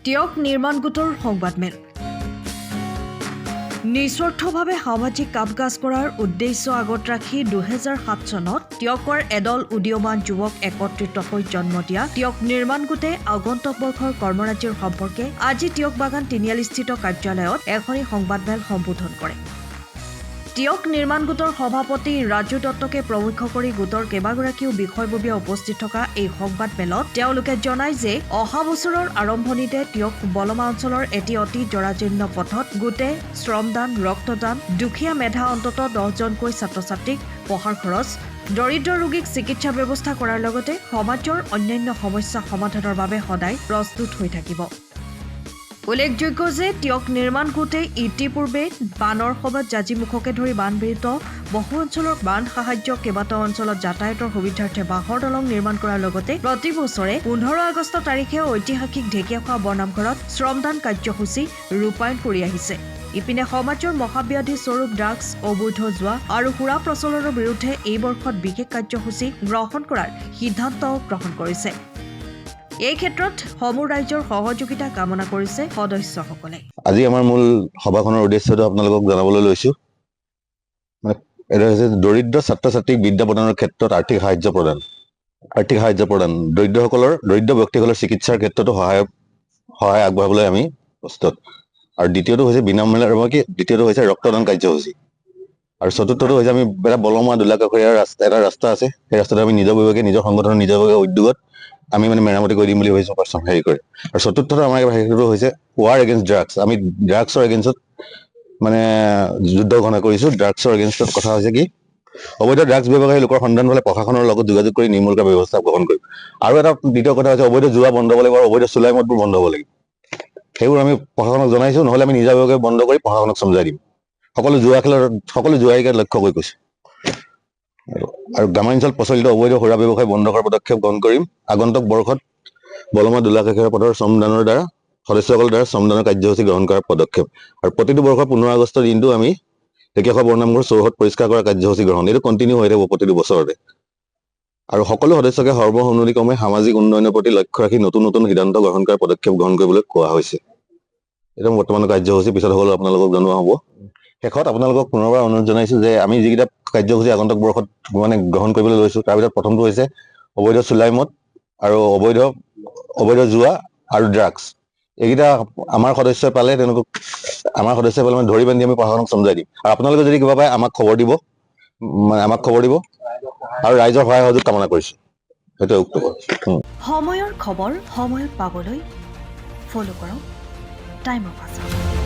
টিয়ক নিৰ্মাণ গোটৰ সংবাদমেল নিস্বাৰ্থভাৱে সামাজিক কাম-কাজ কৰাৰ উদ্দেশ্য আগত ৰাখি 2007 চনত টিয়কৰ এদল উদীয়মান যুৱক একত্ৰিত হৈ জন্ম দিয়া টিয়ক নিৰ্মাণ গোটে আগন্তুক বৰ্ষৰ কৰ্মৰাজিৰ সম্পৰ্কে আজি টিয়ক বাগান তিনিআলিস্থিত কাৰ্যালয়ত এখনি সংবাদমেল সম্বোধন কৰে। টিয়ক নিৰ্মাণ গোটৰ সভাপতি ৰাজু দত্তকে প্ৰমুখ কৰি গোটৰ কেইবাগৰাকীও বিষয়ববীয়া উপস্থিত থকা এই সংবাদমেলত তেওঁলোকে জনায় যে অহা বছৰৰ আৰম্ভণিতে টিয়ক বলমা অঞ্চলৰ এটি অতি জৰাজীৰ্ণ পথত গোটে শ্ৰমদান, ৰক্তদান, দুখীয়া মেধা অন্তত 10জনকৈ ছাত্ৰ-ছাত্ৰীক পঢ়াৰ খৰচ, দৰিদ্ৰ ৰোগীক চিকিৎসা ব্যৱস্থা কৰাৰ লগতে সমাজৰ অন্যান্য সমস্যা সমাধানৰ বাবে সদায় প্ৰস্তুত হৈ থাকিব। উল্লেখযোগ্য যে টিয়ক নিৰ্মাণ গোটে ইতিপূৰ্বে বানৰ সময়ত জাজিমুখকে ধৰি বানপীড়িত বহু অঞ্চলৰ বান সাহায্য, কেইবাটাও অঞ্চলত যাতায়াতৰ সুবিধাৰ্থে বাঁহৰ দলং নিৰ্মাণ কৰাৰ লগতে প্ৰতি বছৰে 15 আগষ্ট তাৰিখে ঐতিহাসিক ঢেকীয়াখোৱা বৰনামঘৰত শ্ৰমদান কাৰ্যসূচী ৰূপায়ণ কৰি আহিছে। ইপিনে সমাজৰ মহাব্যাধি স্বৰূপ ড্ৰাগছ, অবৈধ জুৱা আৰু সুৰা প্ৰচলনৰ বিৰুদ্ধে এই বৰ্ষত বিশেষ কাৰ্যসূচী গ্ৰহণ কৰাৰ সিদ্ধান্ত গ্ৰহণ কৰিছে। এই ক্ষেত্ৰত সমূহ ৰাইজৰ সহযোগিতা কামনা কৰিছে সদস্যসকলে। আজি আমাৰ মূল সভাখনৰ উদ্দেশ্যটো আপোনালোকক জনাবলৈ লৈছো। দৰিদ্ৰ ছাত্ৰ-ছাত্ৰীক বিদ্যা প্ৰদানৰ ক্ষেত্ৰত আৰ্থিক সাহায্য প্ৰদান, দৰিদ্ৰ ব্যক্তিসকলৰ চিকিৎসাৰ ক্ষেত্ৰতো সহায় আগবঢ়াবলৈ আমি প্ৰস্তুত। আৰু দ্বিতীয়টো হৈছে বিনামূলীয়া দ্বিতীয়টো হৈছে ৰক্তদান কাৰ্যসূচী। আৰু চতুৰ্থটো হৈছে আমি এটা বলমা দোলাকাষৰীয়া এটা ৰাস্তা আছে, সেই ৰাস্তাটো আমি নিজাববীয়াকৈ নিজৰ সংগঠনৰ নিজাববীয়া উদ্যোগত আমি মেৰামতি কৰি দিম বুলি ভাবিছোঁ হেৰি কৰি। আৰু চতুৰ্থটো আমাৰ হেৰিটো হৈছে ৱাৰ এগেইনষ্ট ড্ৰাগছ। আমি ড্ৰাগছৰ এগেইনষ্টত যুদ্ধ ঘোষণা কৰিছোঁ। ড্ৰাগছৰ এগেইনষ্টত কথা হৈছে কি, অবৈধ ড্ৰাগছ ব্যৱসায়ী লোকৰ সন্ধান হ'লে প্ৰশাসনৰ লগত যোগাযোগ কৰি নিৰ্মূল কৰাৰ ব্যৱস্থা গ্ৰহণ কৰিম। আৰু এটা দ্বিতীয় কথা হৈছে অবৈধ জুৱা বন্ধ হ'ব লাগিব আৰু অবৈধ চুলাই মদবোৰ বন্ধ হ'ব লাগিব। সেইবোৰ আমি প্ৰশাসনক জনাইছোঁ, নহ'লে আমি নিজাববীয়াকৈ বন্ধ কৰি প্ৰশাসনক চমজাই দিম। সকলো জুৱাৰীকে লক্ষ্য কৰি কৈছোঁ। আৰু গ্ৰামাঞ্চল প্ৰচলিত অবৈধ সুৰা ব্যৱসায় বন্ধ কৰাৰ পদক্ষেপ গ্ৰহণ কৰিম। আগন্তুক বৰ্ষত বলমা দোলাকাষৰীয়া পথৰ শ্ৰমদানৰ দ্বাৰা সদস্যসকলৰ দ্বাৰা শ্ৰমদানৰ কাৰ্যসূচী গ্ৰহণ কৰাৰ পদক্ষেপ। আৰু প্ৰতিটো বৰ্ষৰ 15 আগষ্টৰ দিনটো আমি ঢেকীয়াখোৱা বৰনামঘৰ চৌহদ পৰিষ্কাৰ কৰাৰ কাৰ্যসূচী গ্ৰহণ, এইটো কণ্টিনিউ হৈ থাকিব প্ৰতিটো বছৰতে। আৰু সকলো সদস্যকে সৰ্বসন্মতিক্ৰমে সামাজিক উন্নয়নৰ প্ৰতি লক্ষ্য ৰাখি নতুন সিদ্ধান্ত গ্ৰহণ কৰাৰ পদক্ষেপ গ্ৰহণ কৰিবলৈ কোৱা হৈছে। এইটো বৰ্তমানৰ কাৰ্যসূচী, পিছত হ'লেও আপোনালোকক জনোৱা হ'ব। শেষত আপোনালোকক পুনৰবাৰ অনুৰোধ জনাইছোঁ যে আমি যিকেইটা কাৰ্যসূচী আগন্তুক বৰ্ষত গ্ৰহণ কৰিবলৈ লৈছোঁ, তাৰ ভিতৰত প্ৰথমটো হৈছে অবৈধ চুলাই মদ আৰু অবৈধ জুৱা আৰু ড্ৰাগছ। এইকেইটা আমাৰ সদস্যই পালে ধৰি বান্ধি আমি প্ৰশাসনক চমজাই দিম। আৰু আপোনালোকে যদি কিবা পায় আমাক খবৰ দিব আৰু ৰাইজৰ সহায় সহযোগ কামনা কৰিছোঁ। সেইটোৱে উক্ত। সময়ৰ খবৰ সময়ত পাবলৈ ফ'ল' কৰক টাইম অফ আছাম।